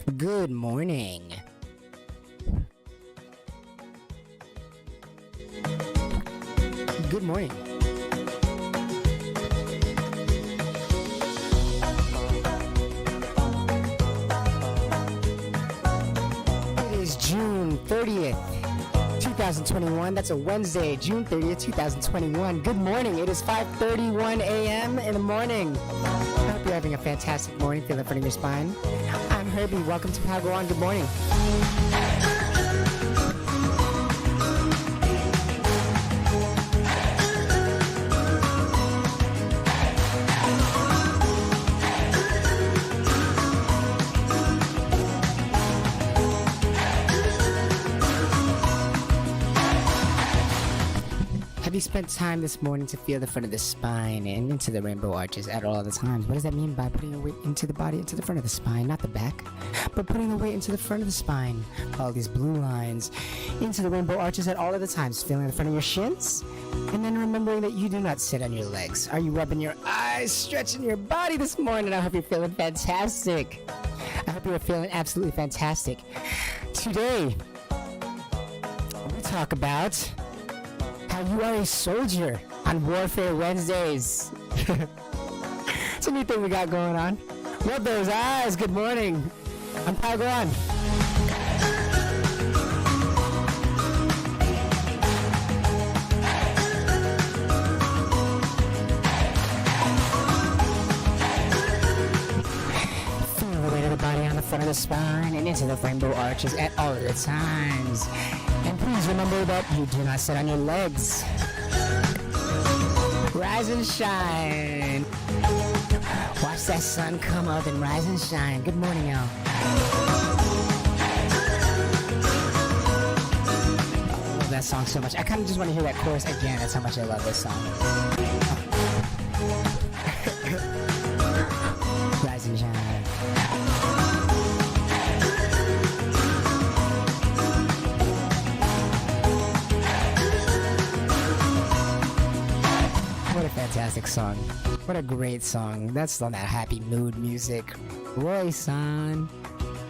Good morning. Good morning. It is June 30th, 2021. That's a Wednesday, June 30th, 2021. Good morning. It is 5:31 a.m. in the morning. I hope you're having a fantastic morning, feeling front of your spine. I'm Herbie. Welcome to Padawan. Good morning. Have you spent time this morning to feel the front of the spine and into the rainbow arches at all the times? What does that mean by putting your weight into the body, into the front of the spine, not the back, but putting the weight into the front of the spine? All these blue lines into the rainbow arches at all of the times, feeling the front of your shins, and then remembering that you do not sit on your legs. Are you rubbing your eyes, stretching your body this morning? I hope you're feeling fantastic. I hope you're feeling absolutely fantastic. Today, we talk about how you are a soldier on Warfare Wednesdays. It's a new thing we got going on. Rub those eyes. Good morning. I'm Padawan. Feel the weight of the body on the front of the spine and into the rainbow arches at all of the times. And please remember that you do not sit on your legs. Rise and shine. Watch that sun come up and rise and shine. Good morning, y'all. I love that song so much. I kind of just want to hear that chorus again. That's how much I love this song. Rise and shine. What a fantastic song. What a great song. That's on that happy mood music. Roy-san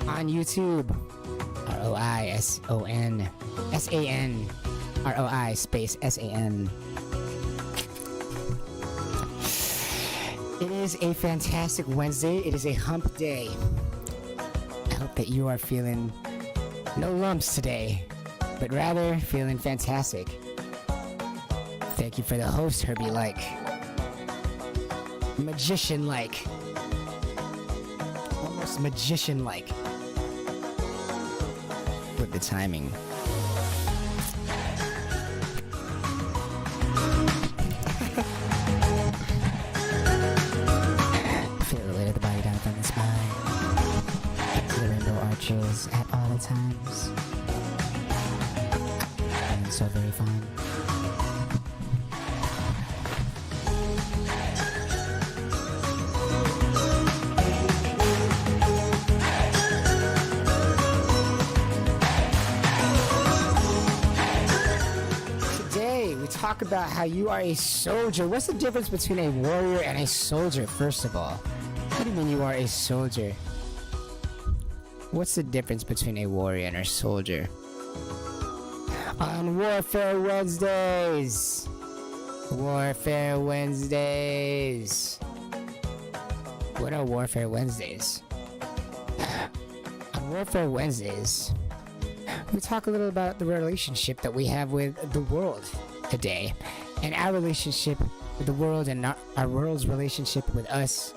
on YouTube. Roison. S-A-N. R-O-I space S-A-N. It is a fantastic Wednesday. It is a hump day. I hope that you are feeling no lumps today, but rather feeling fantastic. Thank you for the host, Herbie-like. Magician-like. Almost magician-like. With the timing. Feel the weight of the body down from the spine. The rainbow arches at all the times. And so very fun. Talk about how you are a soldier. What's the difference between a warrior and a soldier, first of all? What do you mean you are a soldier? What's the difference between a warrior and a soldier? On Warfare Wednesdays. Warfare Wednesdays. What are Warfare Wednesdays? On Warfare Wednesdays, we talk a little about the relationship that we have with the world today, and our relationship with the world, and our world's relationship with us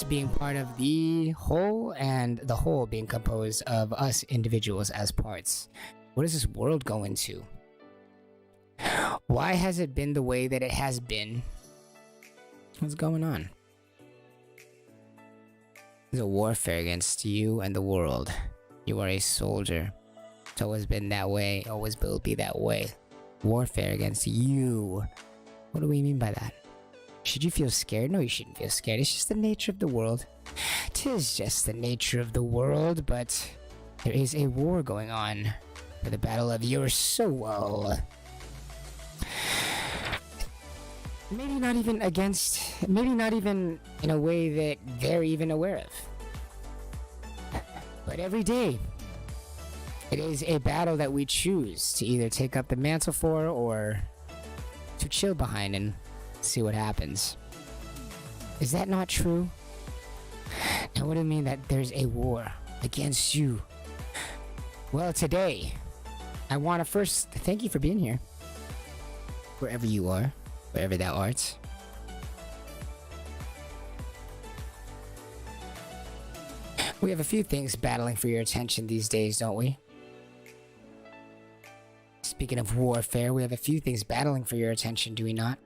being part of the whole, and the whole being composed of us individuals as parts. What is this world going to? Why has it been the way that it has been? What's going on? There's a warfare against you and the world. You are a soldier. It's always been that way, always will be that way. Warfare against you. What do we mean by that? Should you feel scared? No, you shouldn't feel scared. It's just the nature of the world. 'Tis just the nature of the world, but there is a war going on for the battle of your soul. Maybe not even against, maybe not even in a way that they're even aware of. But every day, it is a battle that we choose to either take up the mantle for or to chill behind and see what happens. Is that not true? Now, what do you mean that there's a war against you? Well, today, I want to first thank you for being here. Wherever you are, wherever thou art. We have a few things battling for your attention these days, don't we? Speaking of warfare, we have a few things battling for your attention, do we not?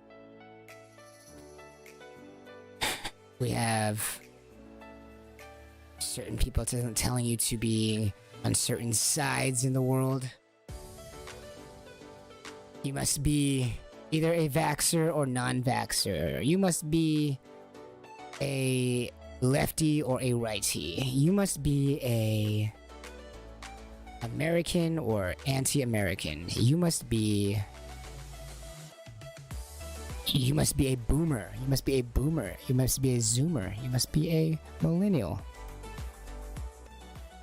We have certain people telling you to be on certain sides in the world. You must be either a vaxxer or non-vaxxer. You must be a lefty or a righty. You must be a American or anti-American. You must be a boomer. You must be a boomer. You must be a zoomer. You must be a millennial.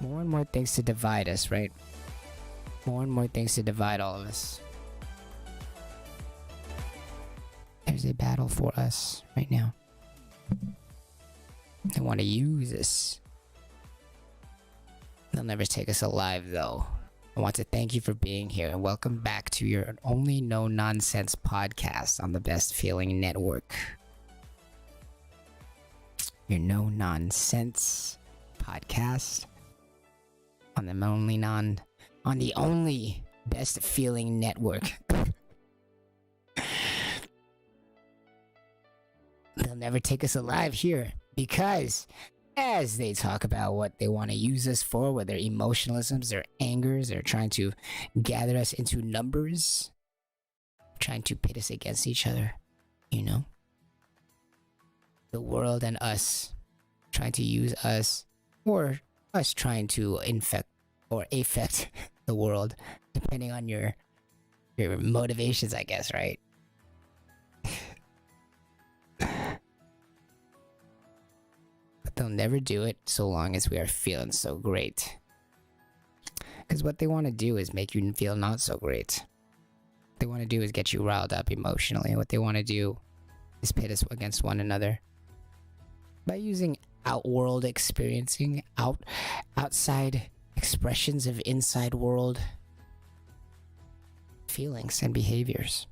More and more things to divide us, right? More and more things to divide all of us. There's a battle for us right now. They want to use us. They'll never take us alive, though. I want to thank you for being here and welcome back to your only no nonsense podcast on the Best Feeling Network. Your no nonsense podcast on the only Best Feeling Network. They'll never take us alive here because as they talk about what they want to use us for, whether emotionalisms or angers, or trying to gather us into numbers, trying to pit us against each other, you know? The world and us trying to use us, or us trying to infect or affect the world, depending on your motivations, I guess, right? But they'll never do it so long as we are feeling so great. Because what they want to do is make you feel not so great. What they want to do is get you riled up emotionally. What they want to do is pit us against one another. By using outworld experiencing, outside expressions of inside world feelings and behaviors.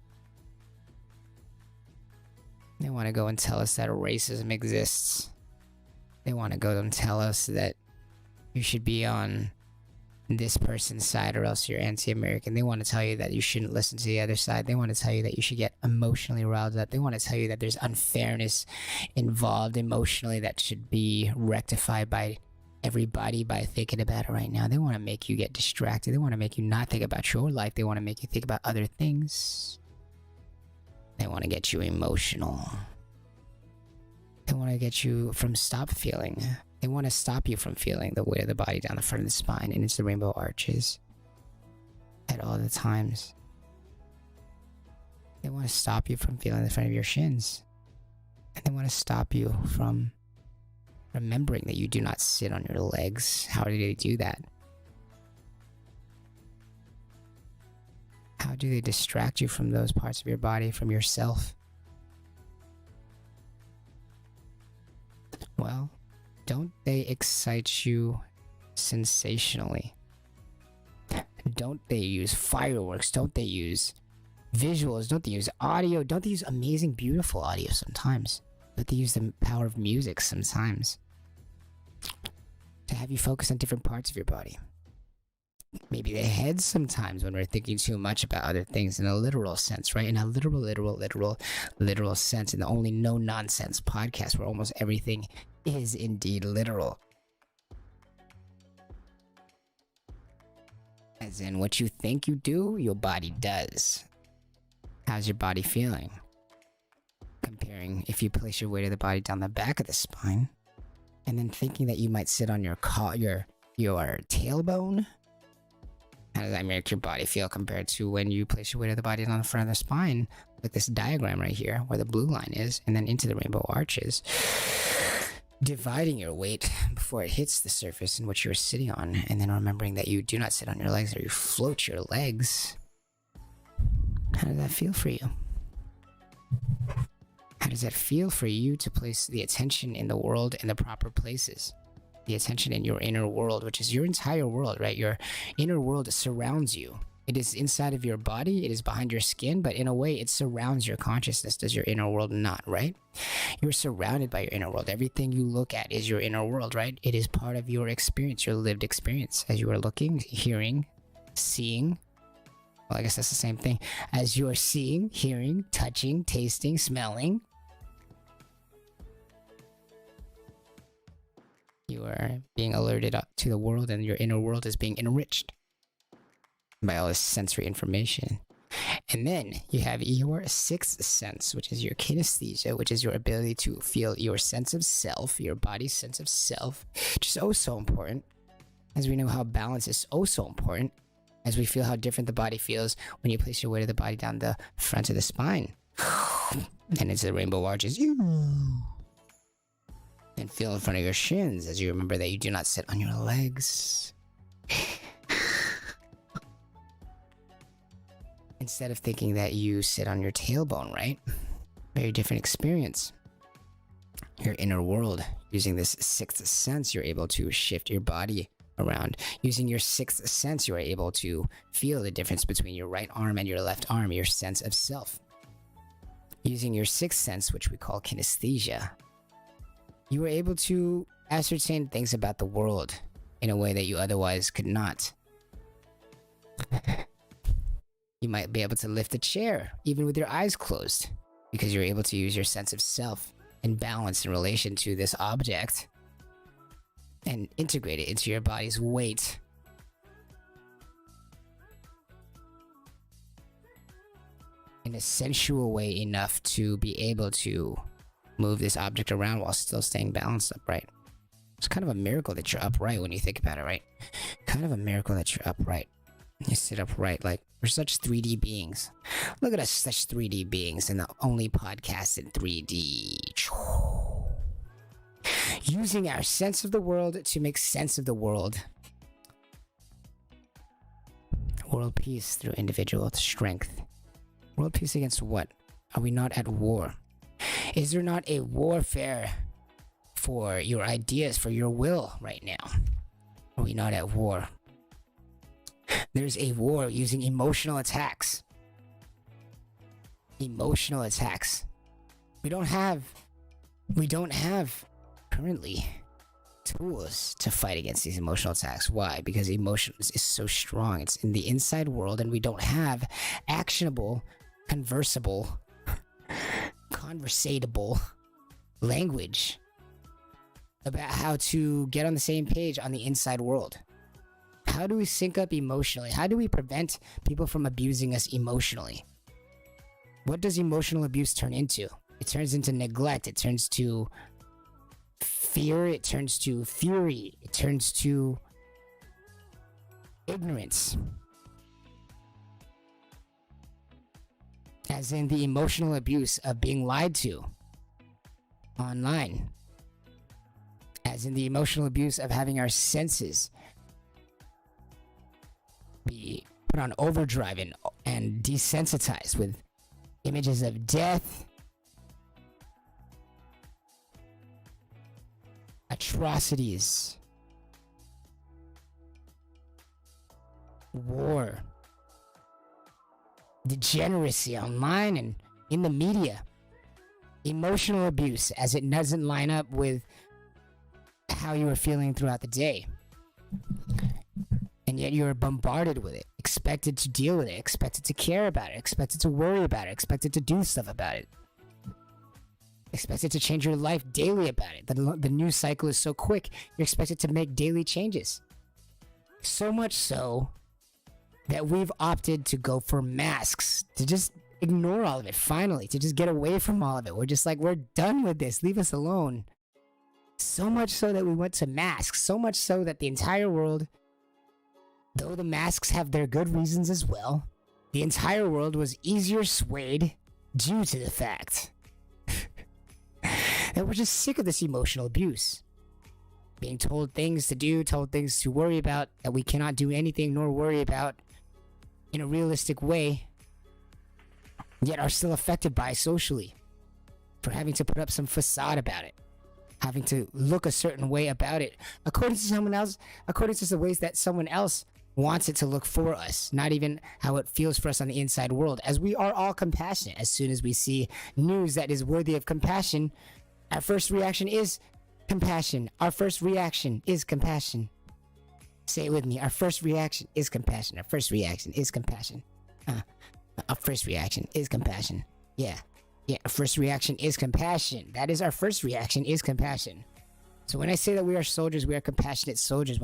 They want to go and tell us that racism exists. They want to go and tell us that you should be on this person's side or else you're anti-American. They want to tell you that you shouldn't listen to the other side. They want to tell you that you should get emotionally riled up. They want to tell you that there's unfairness involved emotionally that should be rectified by everybody by thinking about it right now. They want to make you get distracted. They want to make you not think about your life. They want to make you think about other things. They want to get you emotional. They want to get you from stop feeling. They want to stop you from feeling the weight of the body down the front of the spine and into the rainbow arches at all the times. They want to stop you from feeling the front of your shins. And they want to stop you from remembering that you do not sit on your legs. How do they do that? How do they distract you from those parts of your body, from yourself? Well, don't they excite you sensationally? Don't they use fireworks? Don't they use visuals? Don't they use audio? Don't they use amazing, beautiful audio sometimes? Don't they use the power of music sometimes to have you focus on different parts of your body? Maybe the head sometimes when we're thinking too much about other things in a literal sense, right? In a literal sense, in the only no nonsense podcast where almost everything is indeed literal. As in, what you think you do, your body does. How's your body feeling? Comparing if you place your weight of the body down the back of the spine, and then thinking that you might sit on your tailbone. How does that make your body feel compared to when you place your weight of the body on the front of the spine, like this diagram right here, where the blue line is, and then into the rainbow arches? dividing your weight before it hits the surface in which you're sitting on, and then remembering that you do not sit on your legs or you float your legs. How does that feel for you? How does that feel for you to place the attention in the world in the proper places? The attention in your inner world, which is your entire world, right? Your inner world surrounds you. It is inside of your body, it is behind your skin, but in a way it surrounds your consciousness. Does your inner world not, right? You're surrounded by your inner world. Everything you look at is your inner world, right? It is part of your experience, your lived experience. As you are looking, hearing, seeing, well, I guess that's the same thing. As you are seeing, hearing, touching, tasting, smelling, you are being alerted up to the world, and your inner world is being enriched by all this sensory information. And then you have your sixth sense, which is your kinesthesia, which is your ability to feel your sense of self, your body's sense of self, which is oh so important. As we know how balance is oh so important, as we feel how different the body feels when you place your weight of the body down the front of the spine. And into the rainbow arches. And feel in front of your shins as you remember that you do not sit on your legs. Instead of thinking that you sit on your tailbone, right? Very different experience. Your inner world, using this sixth sense, you're able to shift your body around. Using your sixth sense, you are able to feel the difference between your right arm and your left arm, your sense of self. Using your sixth sense, which we call kinesthesia, you were able to ascertain things about the world in a way that you otherwise could not. You might be able to lift a chair, even with your eyes closed, because you're able to use your sense of self and balance in relation to this object and integrate it into your body's weight. In a sensual way enough to be able to move this object around while still staying balanced upright. It's kind of a miracle that you're upright when you think about it, right? Kind of a miracle that you're upright. You sit upright like we're such 3D beings. Look at us, such 3D beings, and the only podcast in 3D. Using our sense of the world to make sense of the world. World peace through individual strength. World peace against what? Are we not at war? Is there not a warfare for your ideas, for your will right now? Are we not at war? There's a war using emotional attacks. Emotional attacks. We don't have currently tools to fight against these emotional attacks. Why? Because emotions is so strong. It's in the inside world, and we don't have actionable, conversatable language about how to get on the same page on the inside world. How do we sync up emotionally? How do we prevent people from abusing us emotionally? What does emotional abuse turn into? It turns into neglect. It turns to fear. It turns to fury. It turns to ignorance. As in the emotional abuse of being lied to online. As in the emotional abuse of having our senses be put on overdrive and desensitized with images of death, atrocities, war, degeneracy online and in the media, emotional abuse as it doesn't line up with how you are feeling throughout the day. And yet you're bombarded with it, expected to deal with it, expected to care about it, expected to worry about it, expected to do stuff about it, expected to change your life daily about it. The news cycle is so quick, you're expected to make daily changes. So much so that we've opted to go for masks, to just ignore all of it, finally, to just get away from all of it. We're just like, we're done with this, leave us alone. So much so that we went to masks, so much so that the entire world, though the masks have their good reasons as well, the entire world was easier swayed due to the fact that we're just sick of this emotional abuse. Being told things to do, told things to worry about that we cannot do anything nor worry about in a realistic way, yet are still affected by socially, for having to put up some facade about it, having to look a certain way about it, according to someone else, according to the ways that someone else wants it to look for us, not even how it feels for us on the inside world. As we are all compassionate, as soon as we see news that is worthy of compassion, our first reaction is compassion. Our first reaction is compassion. Say it with me. Our first reaction is compassion. Our first reaction is compassion. Our first reaction is compassion. Yeah. Our first reaction is compassion. That is our first reaction is compassion. So when I say that we are soldiers, we are compassionate soldiers.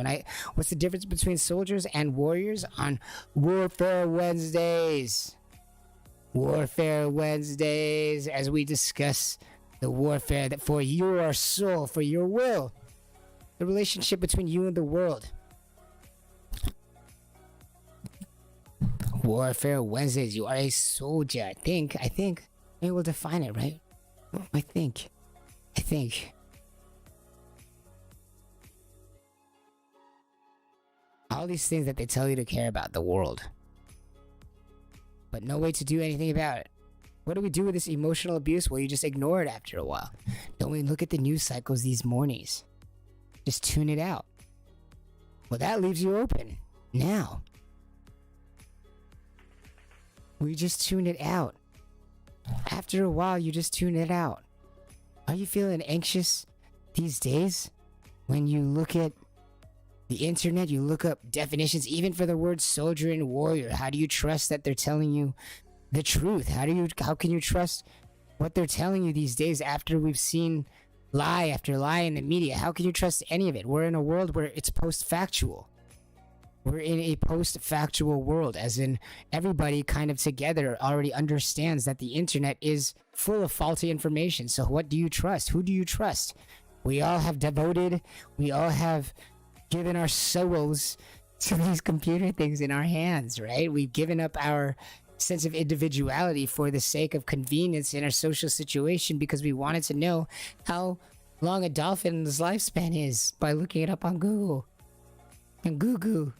What's the difference between soldiers and warriors on Warfare Wednesdays? Warfare Wednesdays, as we discuss the warfare that for your soul, for your will, the relationship between you and the world. Warfare Wednesdays, you are a soldier. I think. Maybe we'll define it, right? I think. All these things that they tell you to care about the world, but no way to do anything about it. What do we do with this emotional abuse? Well, you just ignore it after a while. Don't we look at the news cycles these mornings? Just tune it out. Well, that leaves you open. Now, we just tune it out. After a while, you just tune it out. Are you feeling anxious these days? When you look at the internet, you look up definitions, even for the words soldier and warrior. How do you trust that they're telling you the truth? How can you trust what they're telling you these days after we've seen lie after lie in the media? How can you trust any of it? We're in a world where it's post-factual. We're in a post-factual world, as in everybody kind of together already understands that the internet is full of faulty information. So what do you trust? Who do you trust? We all have given our souls to these computer things in our hands, right? We've given up our sense of individuality for the sake of convenience in our social situation because we wanted to know how long a dolphin's lifespan is by looking it up on Google and Google.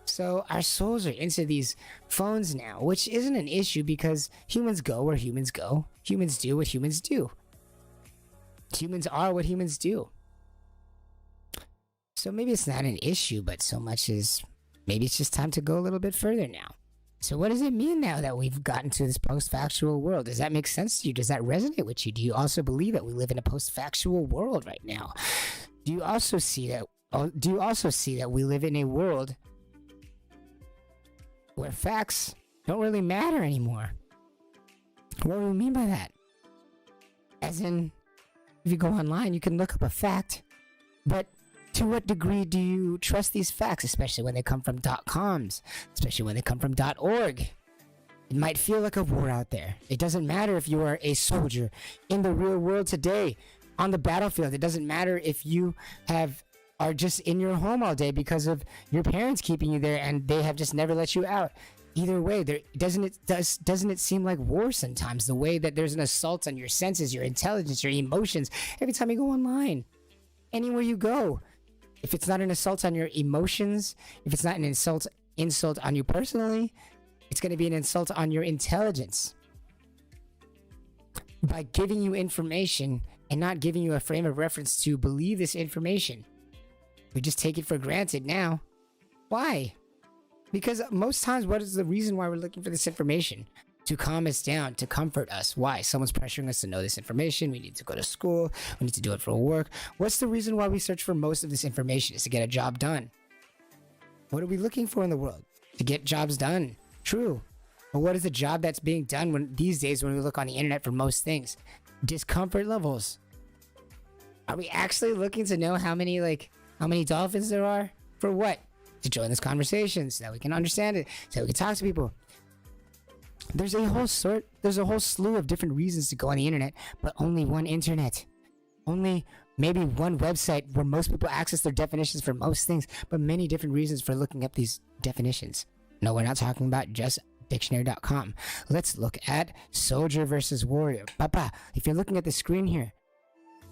So our souls are into these phones now, which isn't an issue because humans go where humans go. Humans do what humans do. Humans are what humans do. So maybe it's not an issue, but so much as maybe it's just time to go a little bit further now. So what does it mean now that we've gotten to this post-factual world? Does that make sense to you? Does that resonate with you? Do you also believe that we live in a post-factual world right now? Do you also see that we live in a world where facts don't really matter anymore? What do we mean by that? As in, if you go online, you can look up a fact, but to what degree do you trust these facts, especially when they come from .coms, especially when they come from .org? It might feel like a war out there. It doesn't matter if you are a soldier in the real world today, on the battlefield. It doesn't matter if you are just in your home all day because of your parents keeping you there and they have just never let you out. Either way, doesn't it seem like war sometimes? The way that there's an assault on your senses, your intelligence, your emotions every time you go online, anywhere you go. If it's not an assault on your emotions, if it's not an insult on you personally, it's going to be an insult on your intelligence. By giving you information and not giving you a frame of reference to believe this information, we just take it for granted now. Why? Because most times, what is the reason why we're looking for this information? To calm us down, to comfort us. Why? Someone's pressuring us to know this information. We need to go to school. We need to do it for work. What's the reason why we search for most of this information? Is to get a job done. What are we looking for in the world? To get jobs done. True. But what is the job that's being done these days when we look on the internet for most things? Discomfort levels. Are we actually looking to know how many dolphins there are? For what? To join this conversation so that we can understand it, so we can talk to people. There's a whole slew of different reasons to go on the internet, but only one internet. Only maybe one website where most people access their definitions for most things, but many different reasons for looking up these definitions. No, we're not talking about just dictionary.com. Let's look at soldier versus warrior. Papa, if you're looking at the screen here,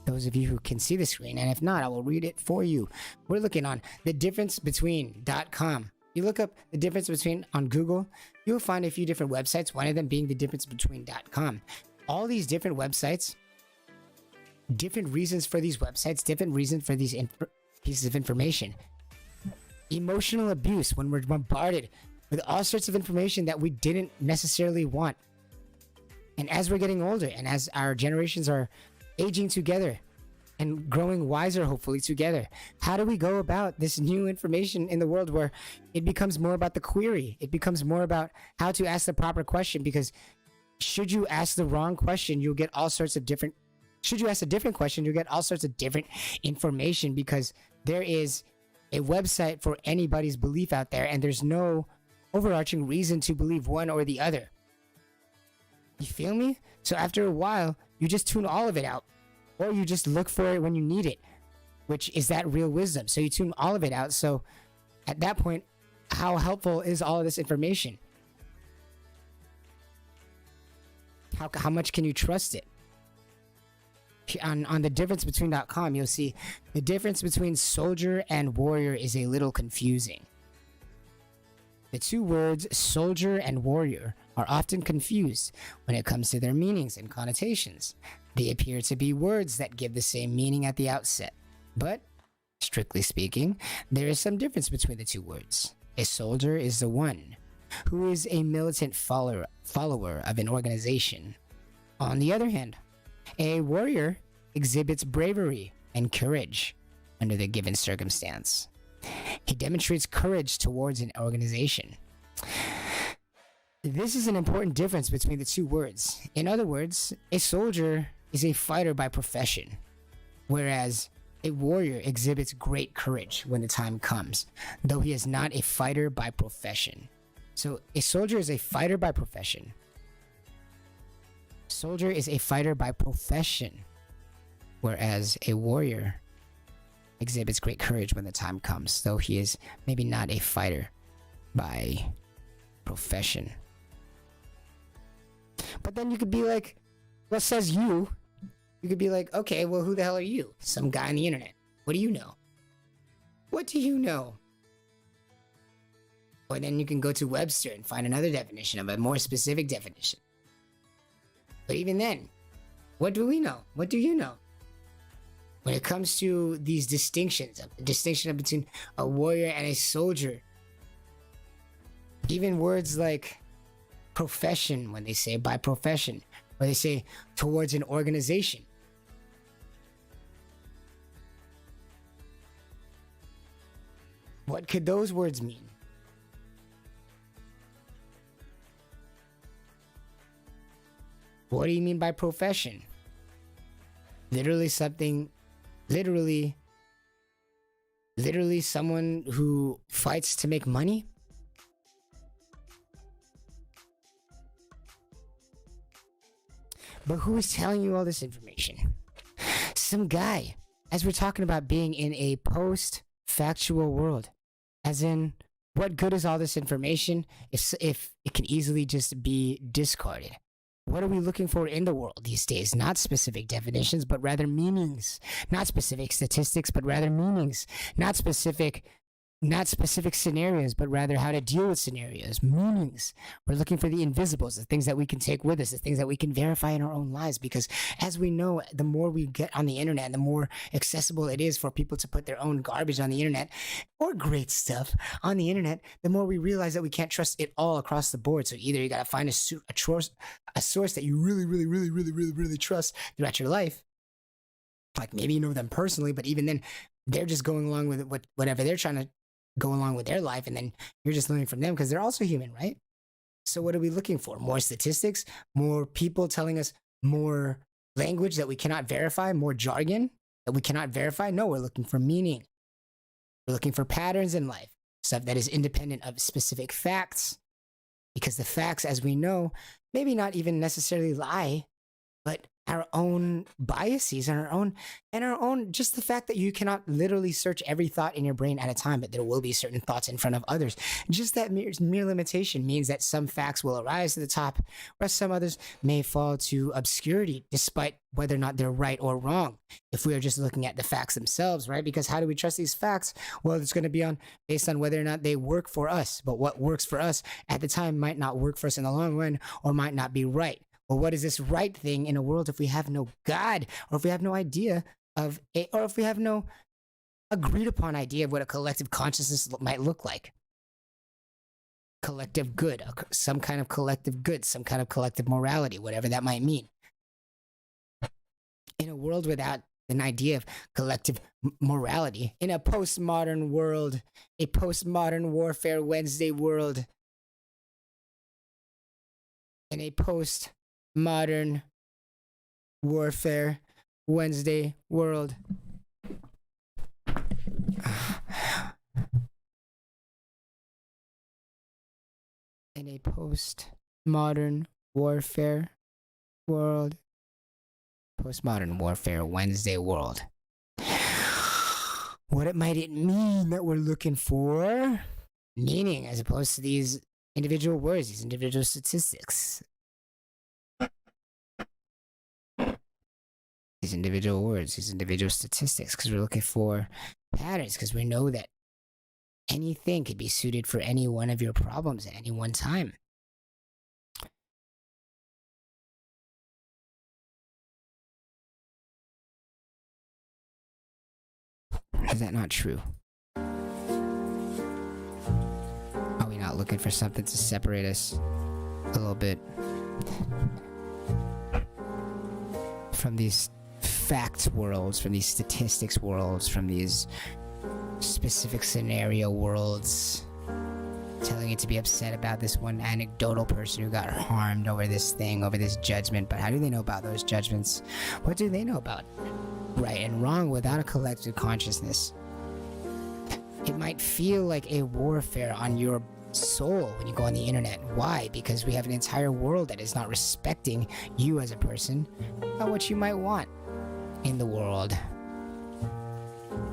those of you who can see the screen, and if not, I will read it for you. We're looking on the difference between .com. You look up the difference between on Google, you'll find a few different websites, one of them being the difference between .com. All these different websites, different reasons for these websites, different reasons for these pieces of information. Emotional abuse, when we're bombarded with all sorts of information that we didn't necessarily want. And as we're getting older and as our generations are aging together and growing wiser, hopefully together, how do we go about this new information in the world where it becomes more about the query? It becomes more about how to ask the proper question, because should you ask the wrong question, you'll get all sorts of different, should you ask a different question, you'll get all sorts of different information, because there is a website for anybody's belief out there, and there's no overarching reason to believe one or the other. You feel me? So after a while, you just tune all of it out, or you just look for it when you need it, which is that real wisdom. So you tune all of it out. So at that point, how helpful is all of this information? How much can you trust it? On the difference between .com, you'll see the difference between soldier and warrior is a little confusing. The two words soldier and warrior are often confused when it comes to their meanings and connotations. They appear to be words that give the same meaning at the outset, but strictly speaking, there is some difference between the two words. A soldier is the one who is a militant follower of an organization. On the other hand, a warrior exhibits bravery and courage under the given circumstance. He demonstrates courage towards an organization. This is an important difference between the two words. In other words, a soldier is a fighter by profession, whereas a warrior exhibits great courage when the time comes, though he is not a fighter by profession. So a soldier is a fighter by profession. Soldier is a fighter by profession, whereas a warrior exhibits great courage when the time comes, though he is maybe not a fighter by profession. But then you could be like, what says you? You could be like, okay, well, who the hell are you? Some guy on the internet. What do you know? What do you know? Or then you can go to Webster and find another definition of a more specific definition. But even then, what do we know? What do you know? When it comes to these distinctions, the distinction between a warrior and a soldier, even words like profession, when they say by profession, or they say towards an organization. What could those words mean? What do you mean by profession? Literally someone who fights to make money? But who is telling you all this information? Some guy, as we're talking about being in a post-factual world. As in, what good is all this information if it can easily just be discarded? What are we looking for in the world these days? Not specific definitions, but rather meanings. Not specific statistics, but rather meanings. Not specific scenarios, but rather how to deal with scenarios. Meanings. We're looking for the invisibles, the things that we can take with us, the things that we can verify in our own lives. Because as we know, the more we get on the internet, the more accessible it is for people to put their own garbage on the internet, or great stuff on the internet, the more we realize that we can't trust it all across the board. So either you got to find a source that you really trust throughout your life. Like maybe you know them personally, but even then, they're just going along with whatever they're trying to go along with their life, and then you're just learning from them because they're also human, right? So what are we looking for? More statistics? More people telling us more language that we cannot verify? More jargon that we cannot verify? No, we're looking for meaning. We're looking for patterns in life, stuff that is independent of specific facts, because the facts, as we know, maybe not even necessarily lie, but our own biases and our own just the fact that you cannot literally search every thought in your brain at a time, but there will be certain thoughts in front of others. Just that mere limitation means that some facts will arise to the top, whereas some others may fall to obscurity, despite whether or not they're right or wrong. If we are just looking at the facts themselves, right? Because how do we trust these facts? Well, it's going to be based on whether or not they work for us. But what works for us at the time might not work for us in the long run, or might not be right. Well, what is this right thing in a world if we have no God, or if we have no idea of it, or if we have no agreed upon idea of what a collective consciousness might look like? Collective good, some kind of collective good, some kind of collective morality, whatever that might mean. In a world without an idea of collective morality, in a postmodern world, a postmodern warfare Wednesday world, in a post-modern warfare Wednesday world. In a post-modern warfare world. Postmodern warfare Wednesday world. What might it mean that we're looking for? Meaning as opposed to these individual words, these individual statistics. These individual words, these individual statistics, because we're looking for patterns, because we know that anything could be suited for any one of your problems at any one time. Is that not true? Are we not looking for something to separate us a little bit from these fact worlds, from these statistics worlds, from these specific scenario worlds, telling you to be upset about this one anecdotal person who got harmed over this thing, over this judgment? But how do they know about those judgments? What do they know about right and wrong without a collective consciousness? It might feel like a warfare on your soul when you go on the internet. Why? Because we have an entire world that is not respecting you as a person or what you might want in the world.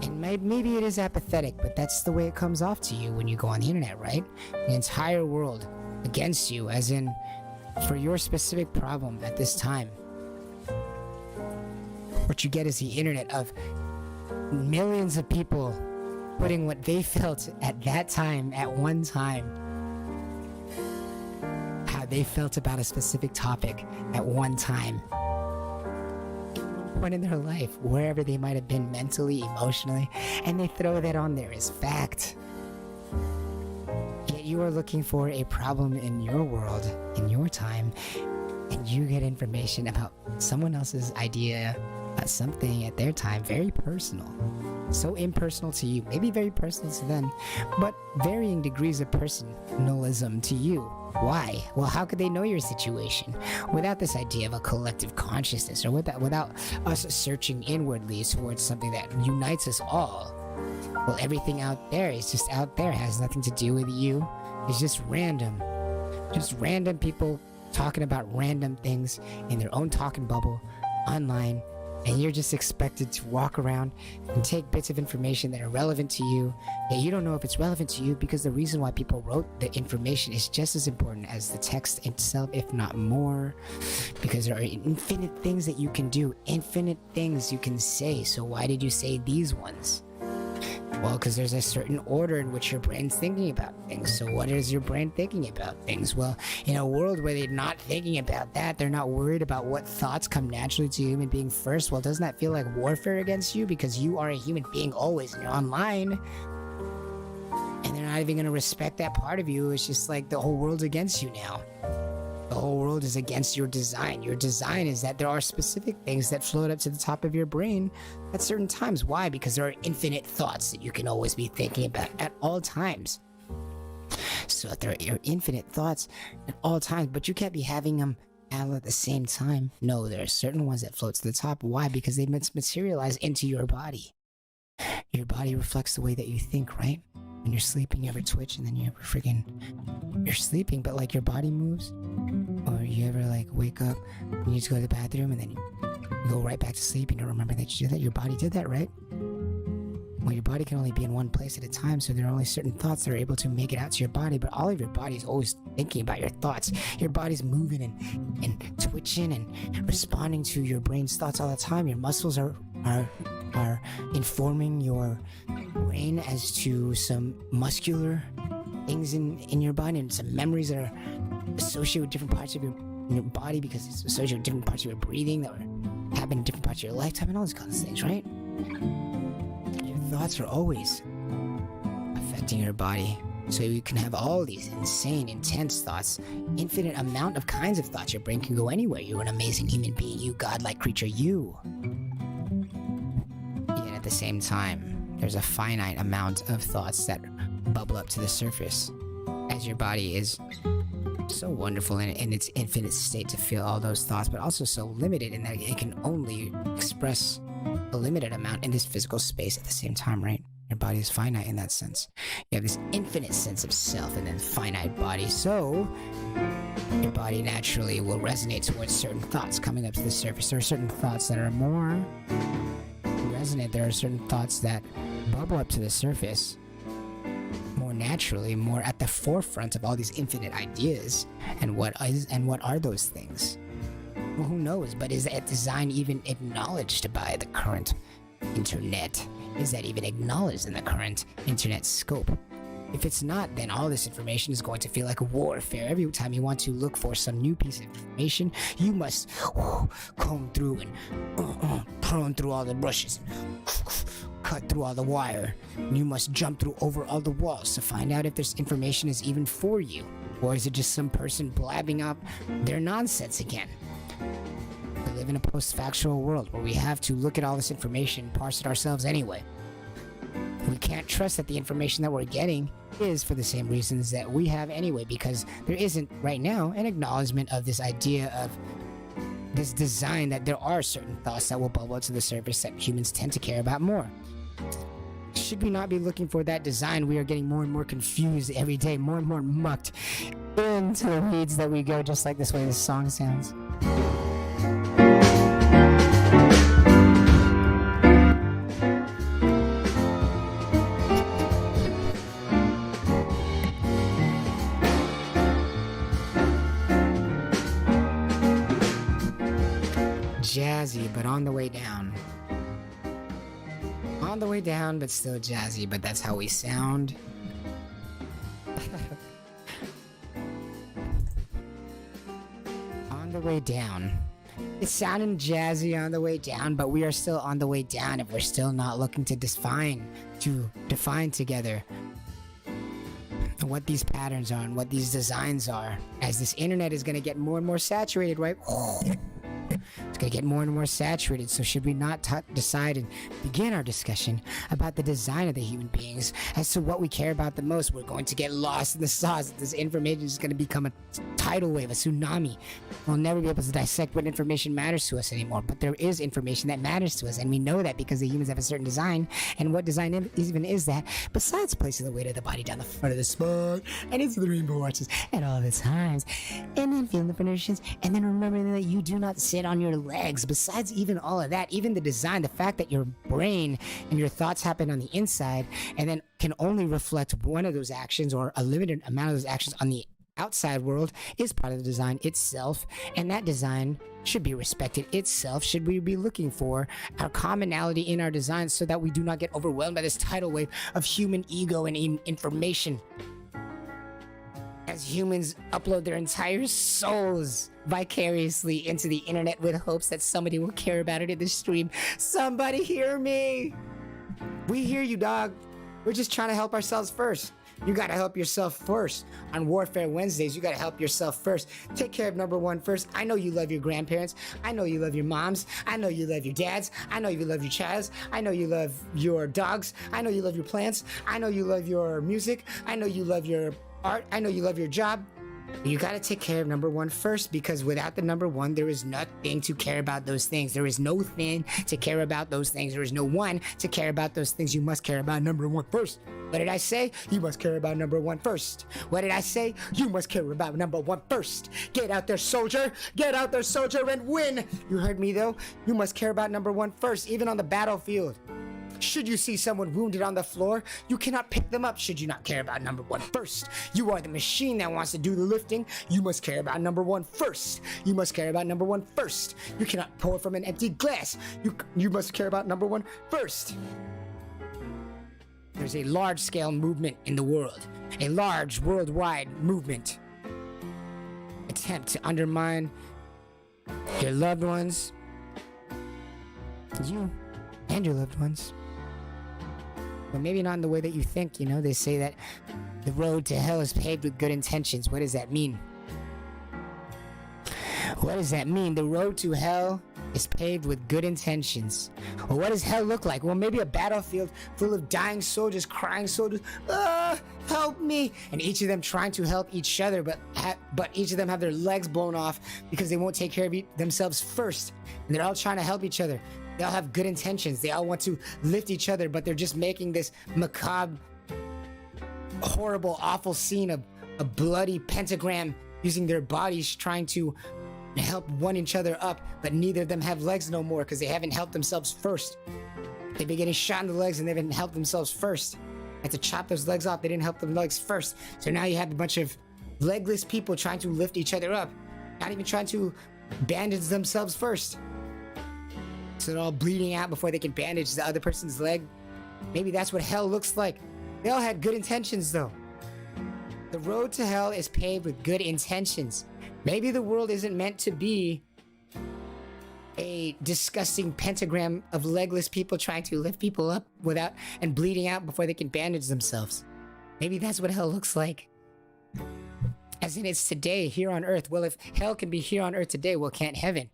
And maybe it is apathetic, but that's the way it comes off to you when you go on the internet, right? The entire world against you, as in for your specific problem at this time. What you get is the internet of millions of people putting what they felt at that time, at one time, how they felt about a specific topic at one time, point in their life, wherever they might have been mentally, emotionally, and they throw that on there as fact. Yet you are looking for a problem in your world, in your time, and you get information about someone else's idea about something at their time, very personal. So impersonal to you, maybe very personal to them, but varying degrees of personalism to you. Why? Well, how could they know your situation without this idea of a collective consciousness, or without us searching inwardly towards something that unites us all? Well, everything out there is just out there, has nothing to do with you. It's just random people talking about random things in their own talking bubble online. And you're just expected to walk around and take bits of information that are relevant to you, yet you don't know if it's relevant to you, because the reason why people wrote the information is just as important as the text itself, if not more, because there are infinite things that you can do, infinite things you can say. So why did you say these ones? Well, because there's a certain order in which your brain's thinking about things. So what is your brain thinking about things? Well, in a world where they're not thinking about that, they're not worried about what thoughts come naturally to a human being first. Well, doesn't that feel like warfare against you? Because you are a human being always, and you're online. And they're not even going to respect that part of you. It's just like the whole world's against you now. The whole world is against your design. Your design is that there are specific things that float up to the top of your brain at certain times. Why? Because there are infinite thoughts that you can always be thinking about at all times. So there are infinite thoughts at all times, but you can't be having them all at the same time. No, there are certain ones that float to the top. Why? Because they materialize into your body. Your body reflects the way that you think, right? When you're sleeping, you ever twitch and then you're sleeping, but like your body moves? Or you ever like wake up, you need to go to the bathroom, and then you go right back to sleep. You don't remember that you did that. Your body did that, right? Well, your body can only be in one place at a time, so there are only certain thoughts that are able to make it out to your body, but all of your body is always thinking about your thoughts. Your body's moving and twitching and responding to your brain's thoughts all the time. Your muscles are informing your brain as to some muscular things in your body, and some memories that are associated with different parts of your body because it's associated with different parts of your breathing that happen in different parts of your lifetime and all these kinds of things, right? Your thoughts are always affecting your body. So you can have all these insane, intense thoughts, infinite amount of kinds of thoughts. Your brain can go anywhere. You're an amazing human being, you godlike creature, you. Yet at the same time, there's a finite amount of thoughts that bubble up to the surface, as your body is so wonderful in its infinite state to feel all those thoughts, but also so limited in that it can only express a limited amount in this physical space at the same time, right? Your body is finite in that sense. You have this infinite sense of self and then finite body, so your body naturally will resonate towards certain thoughts coming up to the surface. There are certain thoughts that are more resonant. There are certain thoughts that bubble up to the surface more naturally, more at the forefront of all these infinite ideas. And what are those things? Well, who knows? But is that design even acknowledged by the current internet? Is that even acknowledged in the current internet scope? If it's not, then all this information is going to feel like warfare. Every time you want to look for some new piece of information, you must comb through and prune through all the brushes, cut through all the wire. You must jump through over all the walls to find out if this information is even for you, or is it just some person blabbing up their nonsense again? We live in a post-factual world where we have to look at all this information and parse it ourselves anyway. We can't trust that the information that we're getting is for the same reasons that we have anyway, because there isn't right now an acknowledgement of this idea of this design, that there are certain thoughts that will bubble to the surface that humans tend to care about more. Should we not be looking for that design? We are getting more and more confused every day, more and more mucked into the weeds that we go, just like this way this song sounds. Jazzy, but on the way down. On the way down, but still jazzy, but that's how we sound. On the way down. It's sounding jazzy on the way down, but we are still on the way down if we're still not looking to define together what these patterns are and what these designs are. As this internet is going to get more and more saturated, right? It's going to get more and more saturated, so should we not decide and begin our discussion about the design of the human beings as to what we care about the most? We're going to get lost in the sauce. This information is going to become a tidal wave, a tsunami. We'll never be able to dissect what information matters to us anymore, but there is information that matters to us, and we know that because the humans have a certain design. And what design even is that, besides placing the weight of the body down the front of the spine and into the rainbow arches at all the times, and then feeling the pernicious, and then remembering that you do not sit on your legs. Besides even all of that, even the design, the fact that your brain and your thoughts happen on the inside and then can only reflect one of those actions or a limited amount of those actions on the outside world is part of the design itself, and that design should be respected itself. Should we be looking for our commonality in our design so that we do not get overwhelmed by this tidal wave of human ego and information? As humans upload their entire souls vicariously into the internet with hopes that somebody will care about it in the stream. Somebody hear me! We hear you, dog. We're just trying to help ourselves first. You gotta help yourself first. On Warfare Wednesdays, you gotta help yourself first. Take care of number one first. I know you love your grandparents. I know you love your moms. I know you love your dads. I know you love your childs. I know you love your dogs. I know you love your plants. I know you love your music. I know you love your art. I know you love your job. You gotta take care of number one first, because without the number one, there is nothing to care about those things. There is no thing to care about those things. There is no one to care about those things. You must care about number one first. What did I say? You must care about number one first. What did I say? You must care about number one first. Get out there, soldier. Get out there, soldier, and win. You heard me, though? You must care about number one first, even on the battlefield. Should you see someone wounded on the floor, you cannot pick them up should you not care about number one first. You are the machine that wants to do the lifting. You must care about number one first. You must care about number one first. You cannot pour from an empty glass. You must care about number one first. There's a large-scale movement in the world, a large worldwide movement. Attempt to undermine your loved ones, you and your loved ones. But maybe not in the way that you think. You know, they say that the road to hell is paved with good intentions. What does that mean? What does that mean? The road to hell is paved with good intentions. Well, what does hell look like? Well, maybe a battlefield full of dying soldiers, crying soldiers, help me, and each of them trying to help each other, but each of them have their legs blown off because they won't take care of themselves first, and they're all trying to help each other. They all have good intentions. They all want to lift each other, but they're just making this macabre, horrible, awful scene of a bloody pentagram using their bodies trying to help one each other up, but neither of them have legs no more because they haven't helped themselves first. They've been getting shot in the legs and they haven't helped themselves first. Had to chop those legs off. They didn't help them legs first. So now you have a bunch of legless people trying to lift each other up, not even trying to bandage themselves first. So they're all bleeding out before they can bandage the other person's leg. Maybe that's what hell looks like. They all had good intentions though. The road to hell is paved with good intentions. Maybe the world isn't meant to be a disgusting pentagram of legless people trying to lift people up without and bleeding out before they can bandage themselves. Maybe that's what hell looks like. As in it's today, here on earth. Well, if hell can be here on earth today, well, can't heaven?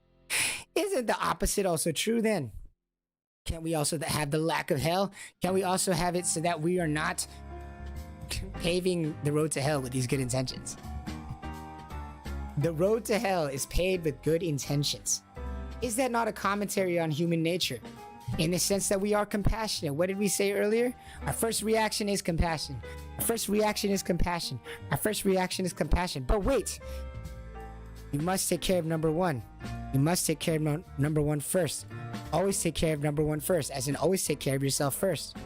Isn't the opposite also true then? Can't we also have the lack of hell? Can we also have it so that we are not paving the road to hell with these good intentions? The road to hell is paved with good intentions. Is that not a commentary on human nature? In the sense that we are compassionate. What did we say earlier? Our first reaction is compassion. Our first reaction is compassion. Our first reaction is compassion. But wait, you must take care of number one. You must take care of number one first. Always take care of number one first, as in always take care of yourself first.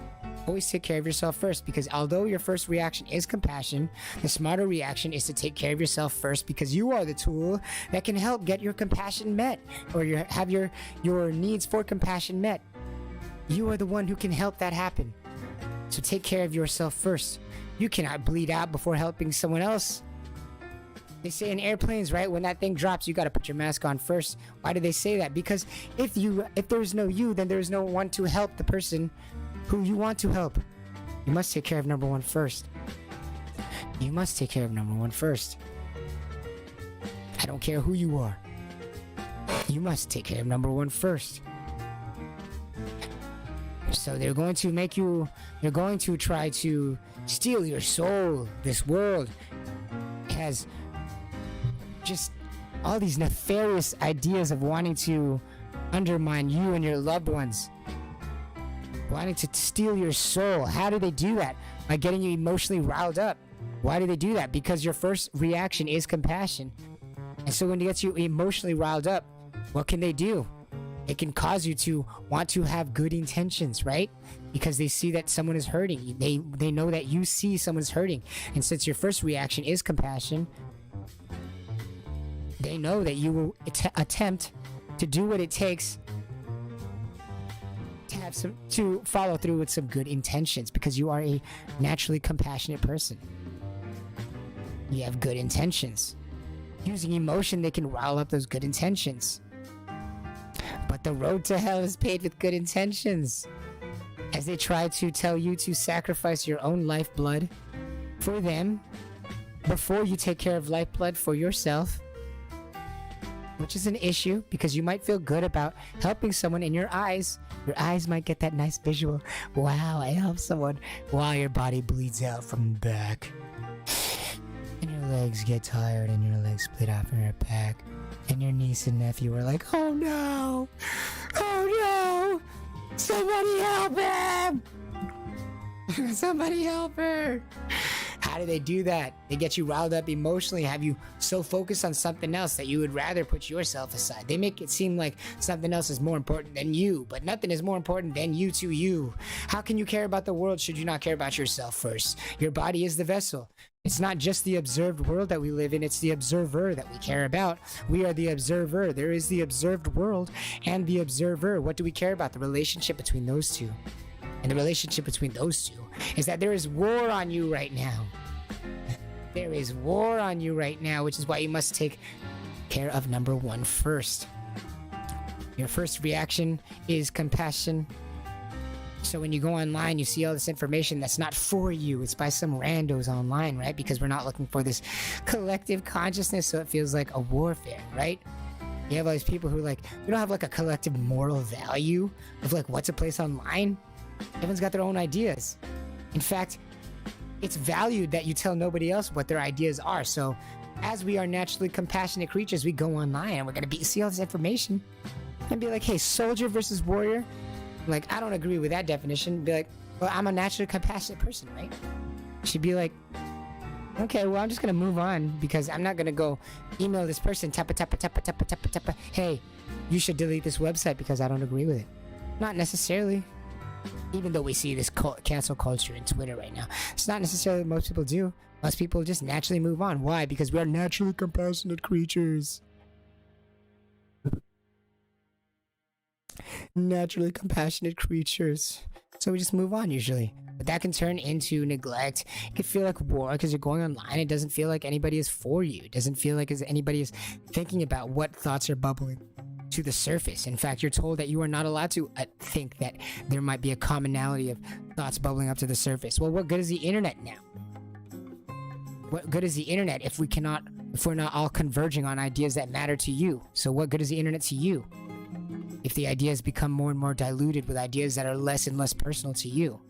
Always take care of yourself first, because although your first reaction is compassion, the smarter reaction is to take care of yourself first, because you are the tool that can help get your compassion met, or have your needs for compassion met. You are the one who can help that happen. So take care of yourself first. You cannot bleed out before helping someone else. They say in airplanes, right, when that thing drops, you got to put your mask on first. Why do they say that? Because if there's no you, then there's no one to help the person who you want to help. You must take care of number one first. You must take care of number one first. I don't care who you are. You must take care of number one first. So they're going to try to steal your soul. This world has just all these nefarious ideas of wanting to undermine you and your loved ones, wanting to steal your soul. How do they do that? By getting you emotionally riled up. Why do they do that? Because your first reaction is compassion. And so when it gets you emotionally riled up, what can they do? It can cause you to want to have good intentions, right? Because they see that someone is hurting. They know that you see someone's hurting. And since your first reaction is compassion, they know that you will attempt to do what it takes to follow through with some good intentions, because you are a naturally compassionate person. You have good intentions. Using emotion, they can rile up those good intentions. But the road to hell is paved with good intentions, as they try to tell you to sacrifice your own lifeblood for them before you take care of lifeblood for yourself, which is an issue because you might feel good about helping someone in your eyes. Your eyes might get that nice visual. Wow, I helped someone while your body bleeds out from the back. And you're legs get tired and your legs split off in your back, and your niece and nephew are like, oh no, somebody help him. Somebody help her. How do they do that? They get you riled up emotionally, have you so focused on something else that you would rather put yourself aside. They make it seem like something else is more important than you, but nothing is more important than you to you. How can you care about the world should you not care about yourself first? Your body is the vessel. It's not just the observed world that we live in, it's the observer that we care about. We are the observer. There is the observed world and the observer. What do we care about? The relationship between those two. And the relationship between those two is that there is war on you right now. There is war on you right now, which is why you must take care of number one first. Your first reaction is compassion. So when you go online, you see all this information that's not for you. It's by some randos online, right? Because we're not looking for this collective consciousness, so it feels like a warfare, right? You have all these people who are like, we don't have like a collective moral value of like what's a place online. Everyone's got their own ideas. In fact, it's valued that you tell nobody else what their ideas are. So as we are naturally compassionate creatures, we go online and we're going to see all this information and be like, hey, soldier versus warrior. Like, I don't agree with that definition. Be like, well, I'm a naturally compassionate person, right? She'd be like, okay, well, I'm just going to move on because I'm not going to go email this person, tappa, tappa, tappa, tappa, tappa, tappa. Hey, you should delete this website because I don't agree with it. Not necessarily. Even though we see this cancel culture in Twitter right now, it's not necessarily what most people do. Most people just naturally move on. Why? Because we are naturally compassionate creatures. Naturally compassionate creatures. So we just move on usually. But that can turn into neglect. It can feel like war because you're going online. It doesn't feel like anybody is for you. It doesn't feel like anybody is thinking about what thoughts are bubbling to the surface. In fact, you're told that you are not allowed to think that there might be a commonality of thoughts bubbling up to the surface. Well, what good is the internet now? What good is the internet if we're not all converging on ideas that matter to you? So what good is the internet to you if the ideas become more and more diluted with ideas that are less and less personal to you?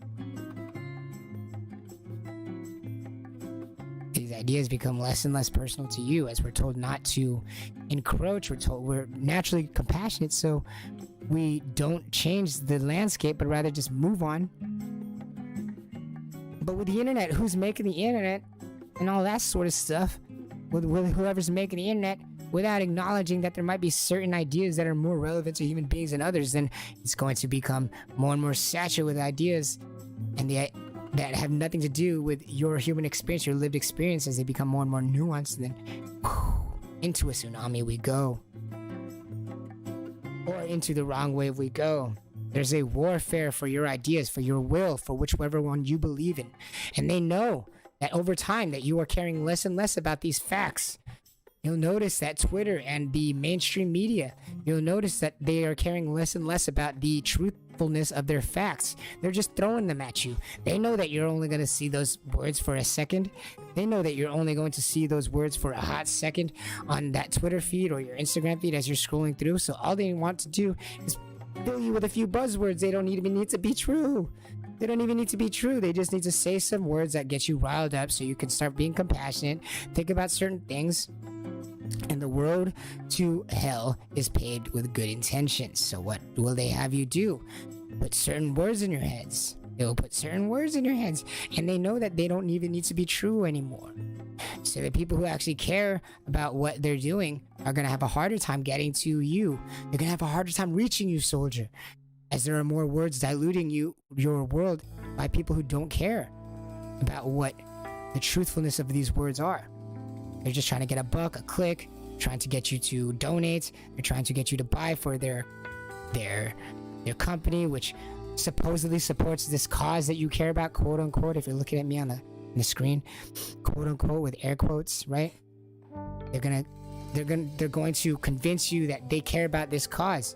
These ideas become less and less personal to you as we're told not to encroach. We're told we're naturally compassionate, so we don't change the landscape, but rather just move on. But with the internet, who's making the internet and all that sort of stuff, with whoever's making the internet, without acknowledging that there might be certain ideas that are more relevant to human beings than others, then it's going to become more and more saturated with ideas and that have nothing to do with your human experience, your lived experience. As they become more and more nuanced, then into a tsunami we go, or into the wrong wave we go. There's a warfare for your ideas, for your will, for whichever one you believe in. And they know that over time that you are caring less and less about these facts. You'll notice that Twitter and the mainstream media, you'll notice that they are caring less and less about the truthfulness of their facts. They're just throwing them at you. They know that you're only going to see those words for a second. They know that you're only going to see those words for a hot second on that Twitter feed or your Instagram feed as you're scrolling through. So all they want to do is fill you with a few buzzwords. They don't even need to be true. They don't even need to be true. They just need to say some words that get you riled up so you can start being compassionate, think about certain things. And the road to hell is paved with good intentions. So what will they have you do? Put certain words in your heads. They will put certain words in your heads. And they know that they don't even need to be true anymore. So the people who actually care about what they're doing are going to have a harder time getting to you. They're going to have a harder time reaching you, soldier. As there are more words diluting your world by people who don't care about what the truthfulness of these words are. They're just trying to get a buck, a click, trying to get you to donate. They're trying to get you to buy for their company, which supposedly supports this cause that you care about, quote unquote. If you're looking at me on the screen, quote unquote, with air quotes, right? They're going to convince you that they care about this cause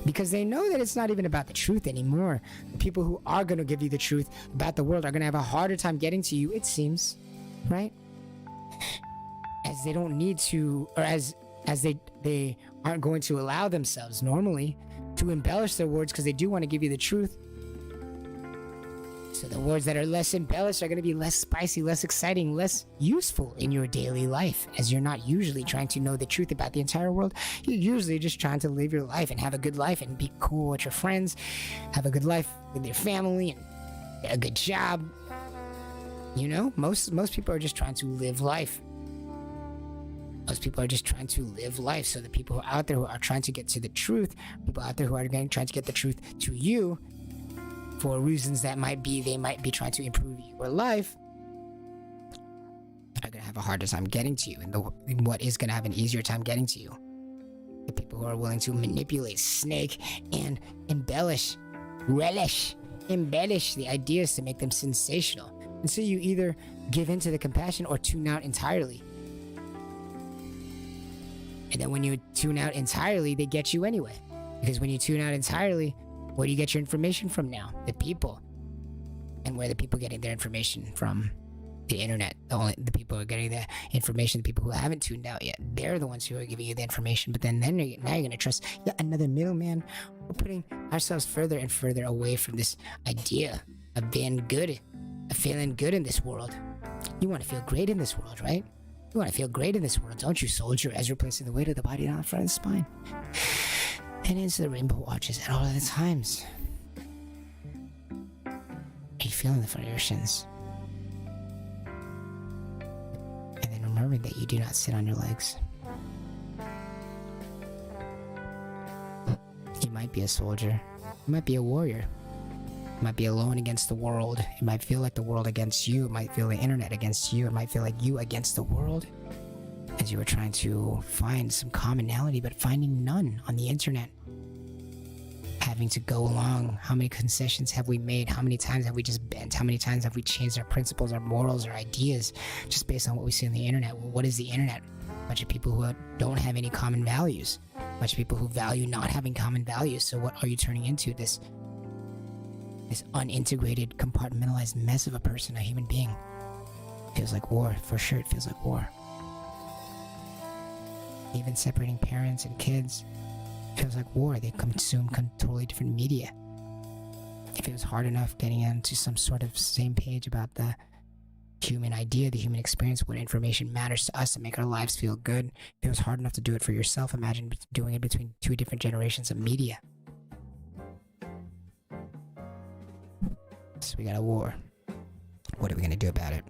because they know that it's not even about the truth anymore. The people who are going to give you the truth about the world are going to have a harder time getting to you, it seems, right? As they don't need to, or as they aren't going to allow themselves normally to embellish their words because they do want to give you the truth. So the words that are less embellished are going to be less spicy, less exciting, less useful in your daily life, as you're not usually trying to know the truth about the entire world. You're usually just trying to live your life and have a good life and be cool with your friends, have a good life with your family, and a good job. You know, most people are just trying to live life. Most people are just trying to live life. So the people who are out there who are trying to get to the truth, people out there who are trying to get the truth to you, for reasons that they might be trying to improve your life, are gonna have a harder time getting to you, and what is gonna have an easier time getting to you? The people who are willing to manipulate, snake, and embellish the ideas to make them sensational. And so you either give in to the compassion or tune out entirely. And then when you tune out entirely, they get you anyway. Because when you tune out entirely, where do you get your information from now? The people. And where are the people getting their information from? The internet. The people who are getting the information, the people who haven't tuned out yet, they're the ones who are giving you the information. But now you're going to trust yet another middleman. We're putting ourselves further and further away from this idea of being good, of feeling good in this world. You want to feel great in this world, right? You want to feel great in this world, don't you, soldier? As you're placing the weight of the body down in front of the spine. And into the rainbow arches at all of the times. Are you feeling the front of your shins? And then remembering that you do not sit on your legs. You might be a soldier. You might be a warrior. You might be alone against the world. It might feel like the world against you. It might feel the internet against you. It might feel like you against the world. As you were trying to find some commonality, but finding none on the internet. Having to go along. How many concessions have we made? How many times have we just bent? How many times have we changed our principles, our morals, our ideas, just based on what we see on the internet? Well, what is the internet? A bunch of people who don't have any common values. A bunch of people who value not having common values. So what are you turning into? This unintegrated, compartmentalized mess of a person, a human being. Feels like war. For sure, it feels like war. Even separating parents and kids feels like war. They consume totally different media. If it was hard enough getting into some sort of same page about the human idea, the human experience, what information matters to us to make our lives feel good, if it was hard enough to do it for yourself, imagine doing it between two different generations of media. So we got a war. What are we going to do about it?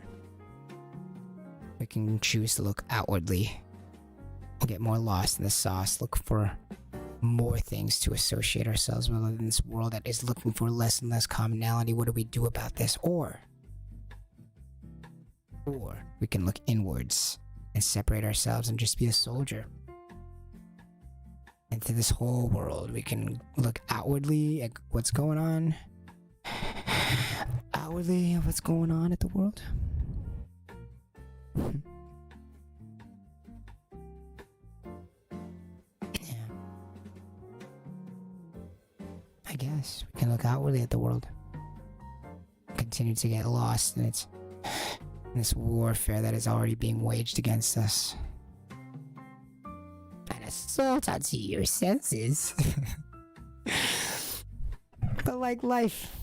We can choose to look outwardly. We'll get more lost in the sauce, look for more things to associate ourselves with in this world that is looking for less and less commonality. What do we do about this? Or we can look inwards and separate ourselves and just be a soldier. Into this whole world, we can look outwardly at what's going on. Outwardly at what's going on at the world. I guess we can look outwardly at the world. Continue to get lost in this warfare that is already being waged against us. An assault onto your senses. But like life,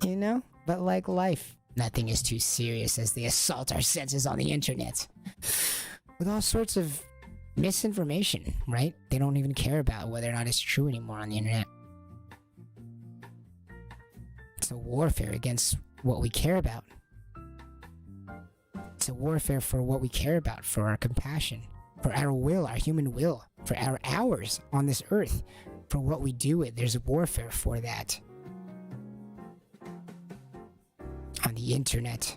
you know? But like life, nothing is too serious as they assault our senses on the internet. With all sorts of misinformation, right? They don't even care about whether or not it's true anymore on the internet. It's a warfare against what we care about. It's a warfare for what we care about, for our compassion, for our will, our human will, for our hours on this earth, for what we do with. There's a warfare for that. On the internet.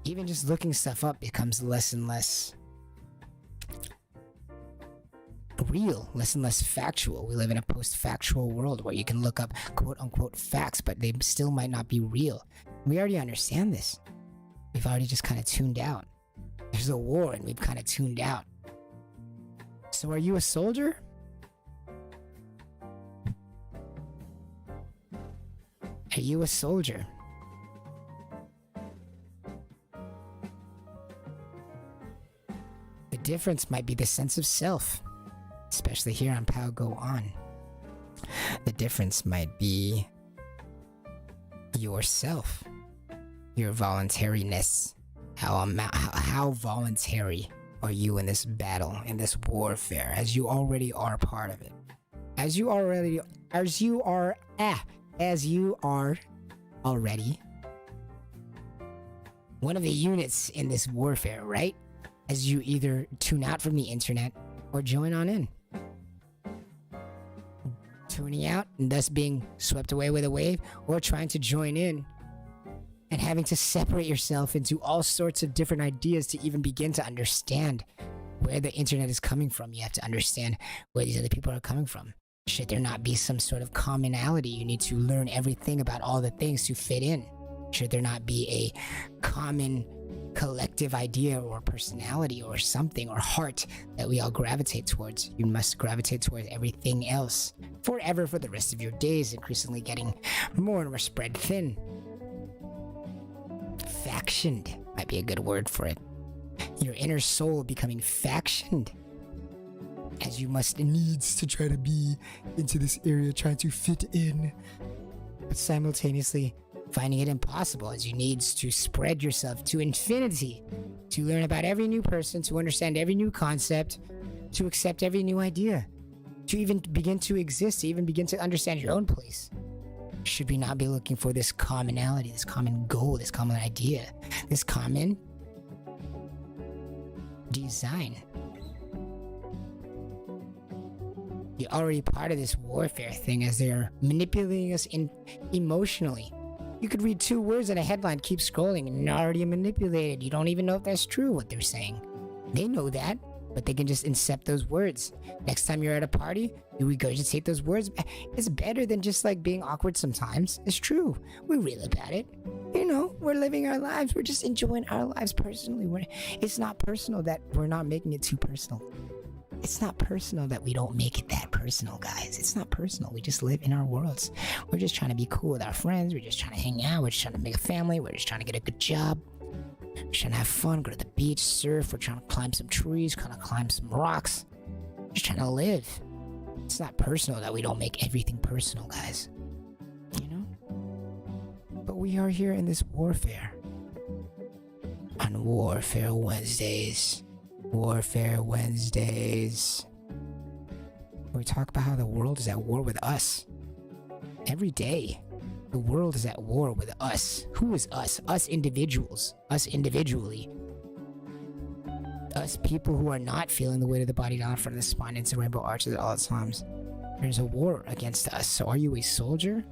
Even just looking stuff up becomes less and less real, less and less factual. We live in a post-factual world where you can look up quote-unquote facts, but they still might not be real. We already understand this. We've already just kind of tuned out. There's a war and we've kind of tuned out. So are you a soldier? Are you a soldier? The difference might be the sense of self, especially here on Pow Go On. The difference might be yourself, your voluntariness. How voluntary are you in this battle, in this warfare, as you already are part of it? As you are already one of the units in this warfare, right? As you either tune out from the internet or join on in. Tuning out and thus being swept away with a wave, or trying to join in and having to separate yourself into all sorts of different ideas to even begin to understand where the internet is coming from. You have to understand where these other people are coming from. Should there not be some sort of commonality? You need to learn everything about all the things to fit in. Should there not be a common collective idea or personality or something or heart that we all gravitate towards? You must gravitate towards everything else forever for the rest of your days, increasingly getting more and more spread thin. Factioned might be a good word for it. Your inner soul becoming factioned, as you must needs to try to be into this area, trying to fit in, but simultaneously finding it impossible, as you needs to spread yourself to infinity, to learn about every new person, to understand every new concept, to accept every new idea, to even begin to exist, to even begin to understand your own place. Should we not be looking for this commonality, this common goal, this common idea, this common design? You're already part of this warfare thing, as they're manipulating us emotionally. You could read 2 words in a headline, keep scrolling, and you're already manipulated. You don't even know if that's true what they're saying. They know that, but they can just incept those words. Next time you're at a party, you regurgitate those words. It's better than just like being awkward sometimes. It's true. We reel about it. You know, we're living our lives. We're just enjoying our lives personally. It's not personal that we're not making it too personal. It's not personal that we don't make it that personal, guys. It's not personal. We just live in our worlds. We're just trying to be cool with our friends. We're just trying to hang out. We're just trying to make a family. We're just trying to get a good job. We're trying to have fun, go to the beach, surf. We're trying to climb some trees, kind of climb some rocks. Just trying to live. It's not personal that we don't make everything personal, guys. You know? But we are here in this warfare. On Warfare Wednesdays. Warfare Wednesdays. We talk about how the world is at war with us. Every day, the world is at war with us. Who is us? Us individuals. Us individually. Us people who are not feeling the weight of the body down in front of the spine into rainbow arches at all times. There's a war against us. So are you a soldier?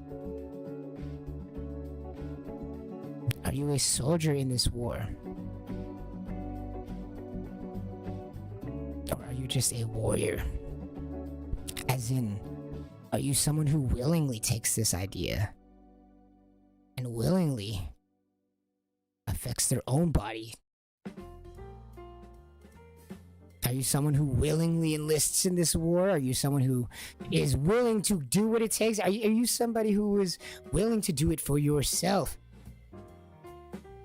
Are you a soldier in this war? Or are you just a warrior? As in, are you someone who willingly takes this idea and willingly affects their own body? Are you someone who willingly enlists in this war? Are you someone who is willing to do what it takes? Are you somebody who is willing to do it for yourself?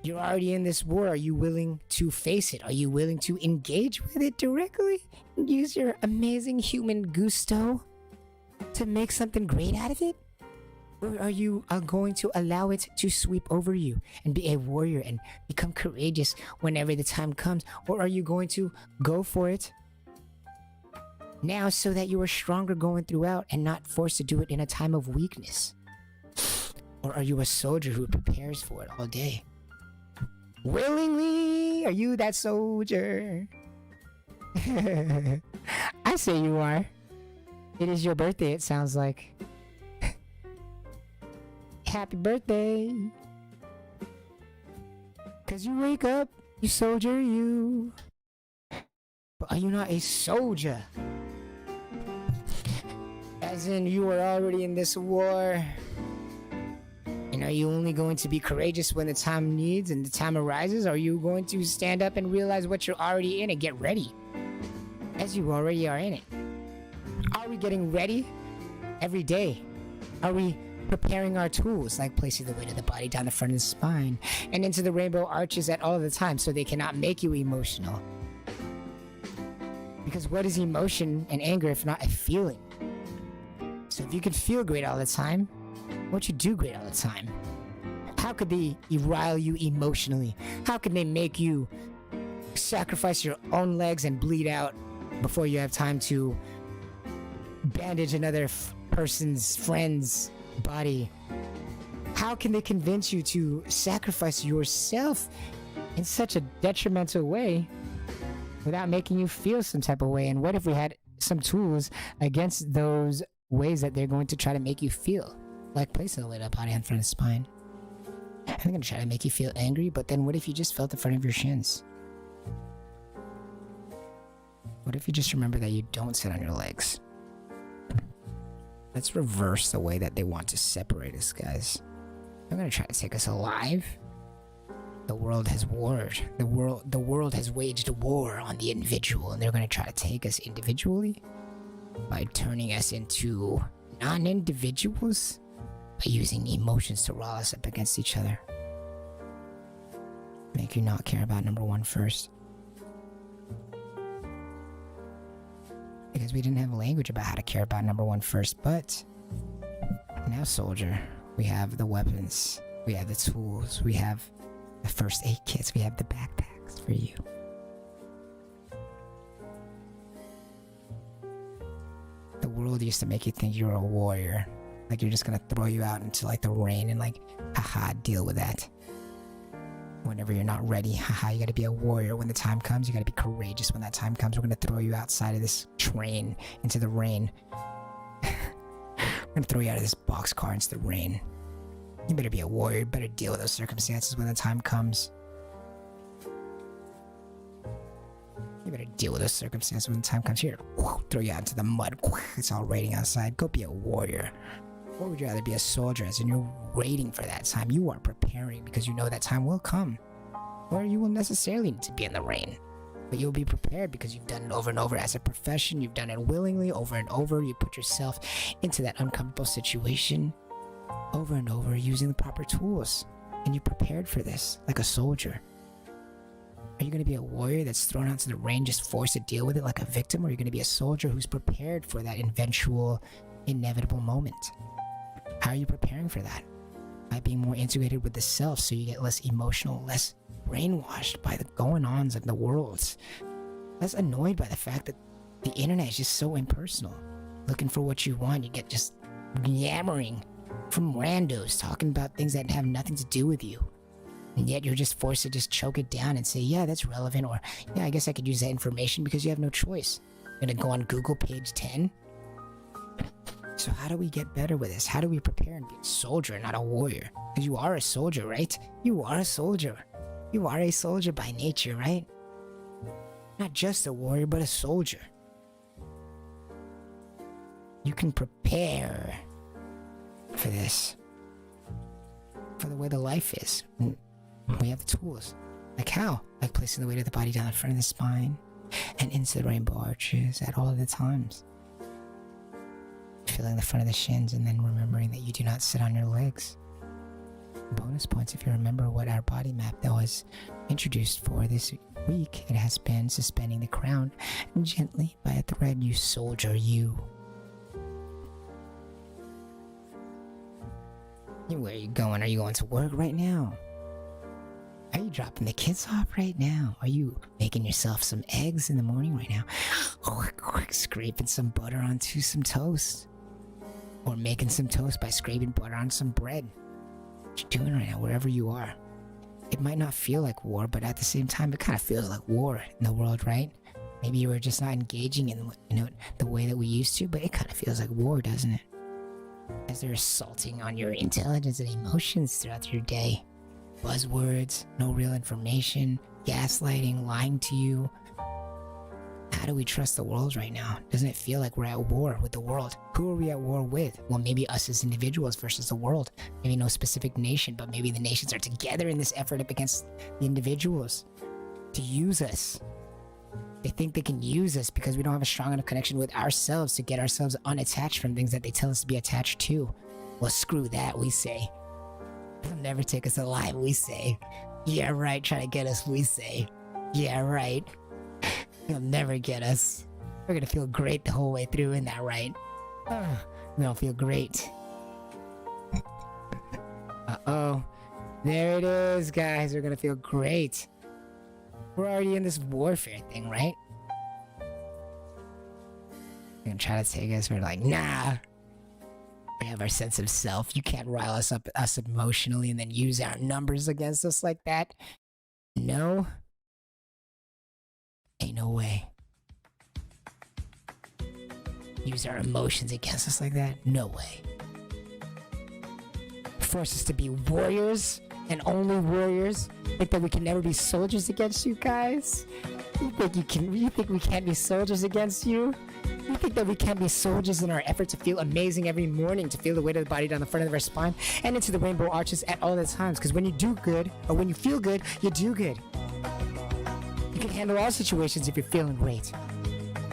You're already in this war. Are you willing to face it? Are you willing to engage with it directly and use your amazing human gusto to make something great out of it? Or are you going to allow it to sweep over you and be a warrior and become courageous whenever the time comes? Or are you going to go for it now so that you are stronger going throughout and not forced to do it in a time of weakness? Or are you a soldier who prepares for it all day? Willingly? Are you that soldier? I say you are. It is your birthday, it sounds like. Happy birthday. 'Cause you wake up, you soldier, you. But are you not a soldier? As in, you are already in this war. And are you only going to be courageous when the time needs and the time arises? Or are you going to stand up and realize what you're already in and get ready? As you already are in it. Are we getting ready every day? Are we preparing our tools, like placing the weight of the body down the front of the spine and into the rainbow arches at all the time so they cannot make you emotional? Because what is emotion and anger if not a feeling? So if you can feel great all the time, won't you do great all the time? How could they rile you emotionally? How could they make you sacrifice your own legs and bleed out before you have time to bandage another person's friend's body? How can they convince you to sacrifice yourself in such a detrimental way without making you feel some type of way? And what if we had some tools against those ways that they're going to try to make you feel? Like placing a weight body in front of the spine. And they're going to try to make you feel angry, but then what if you just felt the front of your shins? What if you just remember that you don't sit on your legs? Let's reverse the way that they want to separate us, guys. They're going to try to take us alive. The world has warred. The world has waged a war on the individual, and they're going to try to take us individually by turning us into non-individuals, by using emotions to rile us up against each other. Make you not care about number one first. Because we didn't have language about how to care about number one first, but now, soldier, we have the weapons, we have the tools, we have the first aid kits, we have the backpacks for you. The world used to make you think you were a warrior, like you're just gonna throw you out into like the rain and like, haha, deal with that. Whenever you're not ready, haha, you gotta be a warrior when the time comes. You gotta be courageous when that time comes. We're gonna throw you outside of this train into the rain. We're gonna throw you out of this boxcar into the rain. You better be a warrior. You better deal with those circumstances when the time comes. You better deal with those circumstances when the time comes. Here, throw you out into the mud. It's all raining outside. Go be a warrior. Or would you rather be a soldier, as in you're waiting for that time? You are preparing because you know that time will come. Or you will necessarily need to be in the rain. But you'll be prepared because you've done it over and over as a profession. You've done it willingly over and over. You put yourself into that uncomfortable situation over and over using the proper tools. And you prepared for this like a soldier. Are you going to be a warrior that's thrown out to the rain just forced to deal with it like a victim? Or are you going to be a soldier who's prepared for that eventual, inevitable moment? How are you preparing for that? By being more integrated with the self so you get less emotional, less brainwashed by the going-ons of the world. Less annoyed by the fact that the internet is just so impersonal. Looking for what you want, you get just yammering from randos talking about things that have nothing to do with you. And yet you're just forced to just choke it down and say, yeah, that's relevant, or yeah, I guess I could use that information because you have no choice. You're gonna go on Google page 10. So how do we get better with this? How do we prepare and be a soldier, not a warrior? Because you are a soldier, right? You are a soldier. You are a soldier by nature, right? Not just a warrior, but a soldier. You can prepare for this. For the way the life is. We have the tools. Like how? Like placing the weight of the body down the front of the spine and into the rainbow arches at all of the times. Feeling the front of the shins and then remembering that you do not sit on your legs. Bonus points if you remember what our body map that was introduced for this week. It has been suspending the crown gently by a thread, you soldier, you. Where are you going? Are you going to work right now? Are you dropping the kids off right now? Are you making yourself some eggs in the morning right now? Scraping some butter onto some toast. Or making some toast by scraping butter on some bread. What you doing right now, wherever you are. It might not feel like war, but at the same time, it kind of feels like war in the world, right? Maybe you were just not engaging in the way that we used to, but it kind of feels like war, doesn't it? As they're assaulting on your intelligence and emotions throughout your day. Buzzwords, no real information, gaslighting, lying to you. How do we trust the world right now? Doesn't it feel like we're at war with the world? Who are we at war with? Well, maybe us as individuals versus the world. Maybe no specific nation, but maybe the nations are together in this effort up against the individuals to use us. They think they can use us because we don't have a strong enough connection with ourselves to get ourselves unattached from things that they tell us to be attached to. Well, screw that, we say. They'll never take us alive, we say. Yeah, right, try to get us, we say. Yeah, right. You'll never get us. We're gonna feel great the whole way through, isn't that right? We don't feel great. Uh-oh. There it is, guys. We're gonna feel great. We're already in this warfare thing, right? They're gonna try to take us. We're like, nah. We have our sense of self. You can't rile us up emotionally and then use our numbers against us like that. No. Ain't no way. Use our emotions against us like that? No way. Force us to be warriors and only warriors. Think that we can never be soldiers against you guys? You think we can't be soldiers against you? You think that we can't be soldiers in our effort to feel amazing every morning, to feel the weight of the body down the front of our spine and into the rainbow arches at all the times? Because when you do good, or when you feel good, you do good. You can handle all situations if you're feeling great.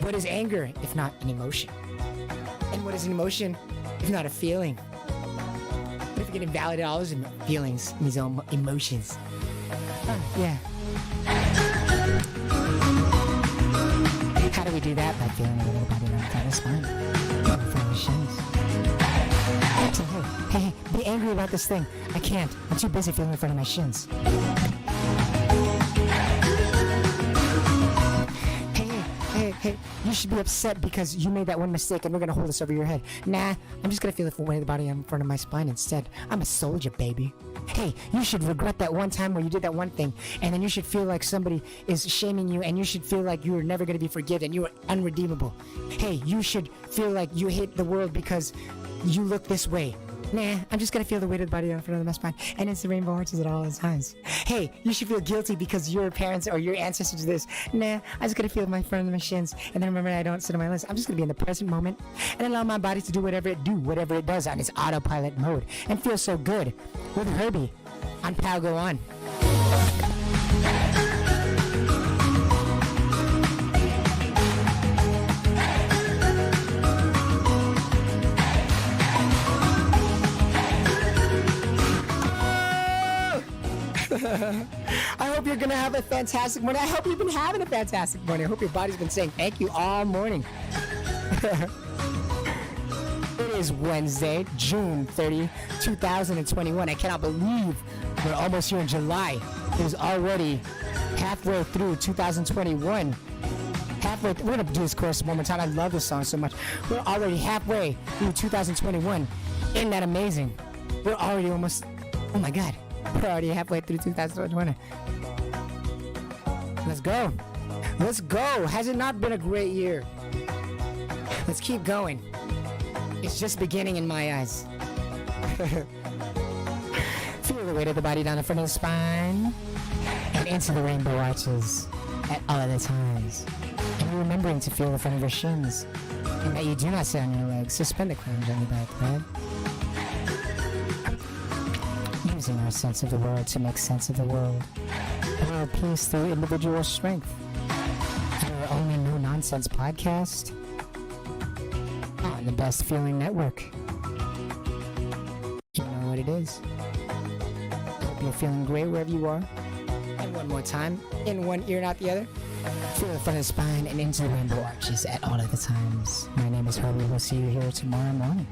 What is anger if not an emotion? And what is an emotion if not a feeling? What if you can invalidate all those feelings and these emotions? Yeah. How do we do that? By feeling a little body around the spine. Feeling the shins. So, hey, be angry about this thing. I can't. I'm too busy feeling in front of my shins. Hey, you should be upset because you made that one mistake and we're gonna hold this over your head. Nah, I'm just gonna feel the weight of the body in front of my spine instead. I'm a soldier, baby. Hey, you should regret that one time where you did that one thing, and then you should feel like somebody is shaming you, and you should feel like you are never gonna be forgiven, you are unredeemable. Hey, you should feel like you hate the world because you look this way. Nah, I'm just gonna feel the weight of the body in front of my spine, and it's the rainbow arches at all times. Hey, you should feel guilty because your parents or your ancestors did this. Nah, I'm just gonna feel my front of my shins, and then remember I don't sit on my list. I'm just gonna be in the present moment and allow my body to do whatever it does on its autopilot mode, and feel so good with Herbie on Pal Go On. I hope you're gonna have a fantastic morning. I hope you've been having a fantastic morning. I hope your body's been saying thank you all morning. It is Wednesday, June 30, 2021. I cannot believe we're almost here in July. It was already halfway through 2021. We're gonna do this chorus one more time. I love this song so much. We're already halfway through 2021. Isn't that amazing? We're already almost, oh my God. We're already halfway through 2021. Let's go. Let's go. Has it not been a great year? Let's keep going. It's just beginning in my eyes. Feel the weight of the body down the front of the spine and into the rainbow arches at all of the times. And remembering to feel the front of your shins and that you do not sit on your legs. Suspend the cleavage on your back bed. Using our sense of the world to make sense of the world. World peace through individual strength. Our only no nonsense podcast on the Best Feeling Network. You know what it is. Hope you're feeling great wherever you are. And one more time, in one ear, not the other. Feel the front of the spine and into the rainbow arches at all of the times. My name is Herbie. We'll see you here tomorrow morning.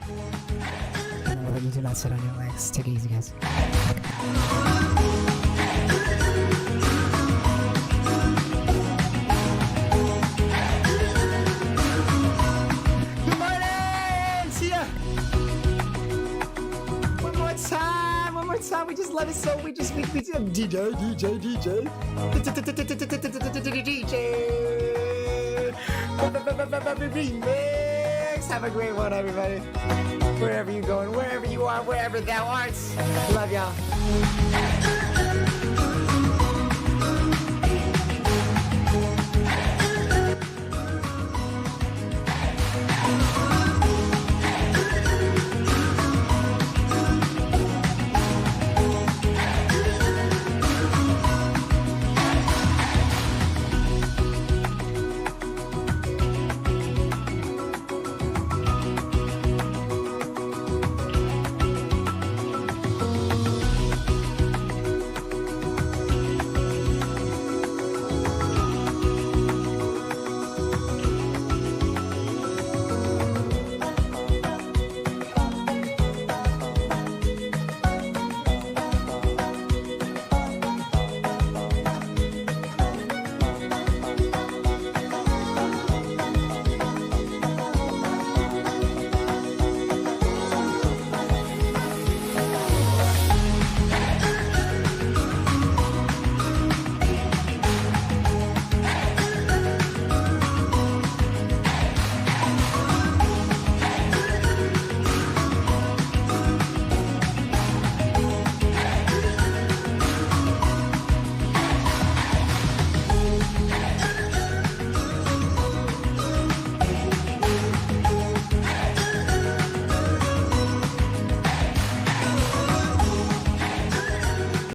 Remember that you do not sit on your legs. Take it easy, guys. Good morning! See ya! One more time. We just love it so we do DJ. Remix. Have a great one, everybody. Wherever you're going, wherever you are, wherever thou art. Love y'all.